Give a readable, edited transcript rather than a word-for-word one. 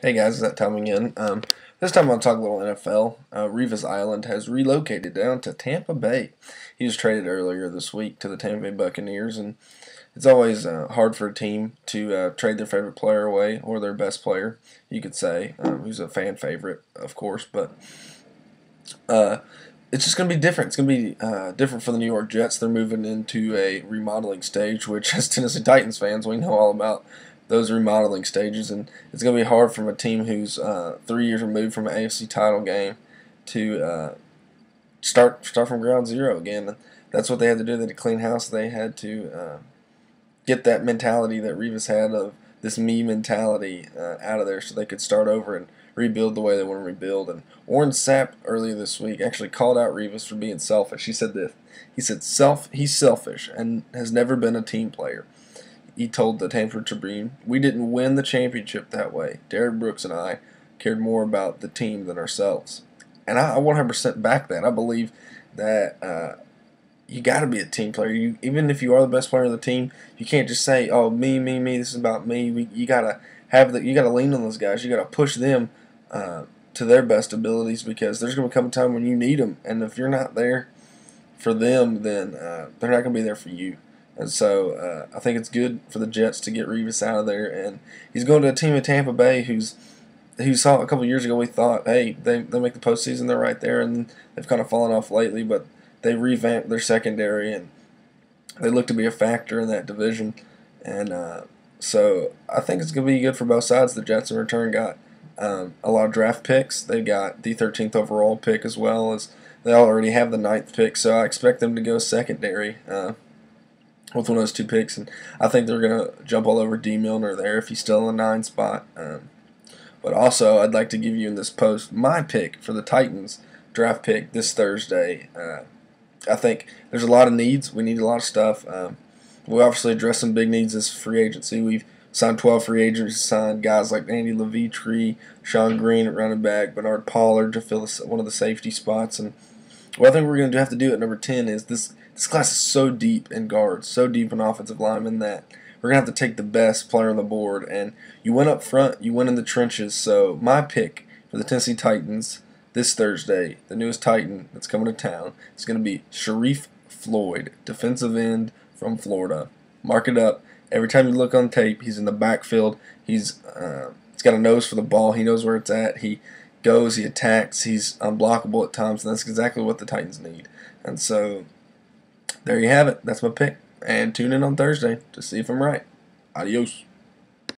Hey guys, it's that time again. This time I'll talk a little NFL. Revis Island has relocated down to Tampa Bay. He was traded earlier this week to the Tampa Bay Buccaneers, and it's always hard for a team to trade their favorite player away or their best player, you could say, who's a fan favorite, of course. But uh, it's just going to be different. It's going to be different for the New York Jets. They're moving into a remodeling stage, which, as Tennessee Titans fans, we know all about those remodeling stages, and it's going to be hard from a team who's 3 years removed from an AFC title game to start from ground zero again. And that's what they had to do. They had to clean house. They had to get that mentality that Revis had of this me mentality out of there, so they could start over and rebuild the way they want to rebuild. And Warren Sapp earlier this week actually called out Revis for being selfish. He said this. He said he's selfish and has never been a team player. He told the Tampa Tribune, "We didn't win the championship that way. Derrick Brooks and I cared more about the team than ourselves." And I 100% back that. I believe that you got to be a team player. Even if you are the best player on the team, you can't just say, "Oh, me, me, me. This is about me." You gotta you gotta lean on those guys. You gotta push them to their best abilities, because there's gonna come a time when you need them, and if you're not there for them, then they're not gonna be there for you. And so I think it's good for the Jets to get Revis out of there, and he's going to a team in Tampa Bay who saw a couple years ago. We thought, hey, they make the postseason, they're right there, and they've kind of fallen off lately, but they revamped their secondary, and they look to be a factor in that division. And so I think it's going to be good for both sides. The Jets in return got a lot of draft picks. They got the 13th overall pick, as well as they already have the 9th pick, so I expect them to go secondary with one of those two picks, and I think they're going to jump all over D. Milner there if he's still in the 9 spot. But also, I'd like to give you in this post my pick for the Titans draft pick this Thursday. I think there's a lot of needs. We need a lot of stuff. We obviously addressed some big needs this free agency. We've signed 12 free agents, signed guys like Andy Levitre, Sean Green at running back, Bernard Pollard to fill one of the safety spots. And what I think we're going to have to do at number 10 is this class is so deep in guards, so deep in offensive linemen, that we're going to have to take the best player on the board. And you win up front, you win in the trenches. So my pick for the Tennessee Titans this Thursday, the newest Titan that's coming to town, is going to be Sharrif Floyd, defensive end from Florida. Mark it up. Every time you look on tape, he's in the backfield. He's got a nose for the ball. He knows where it's at. He goes, he attacks, he's unblockable at times, and that's exactly what the Titans need. And so there you have it. That's my pick. And tune in on Thursday to see if I'm right. Adios.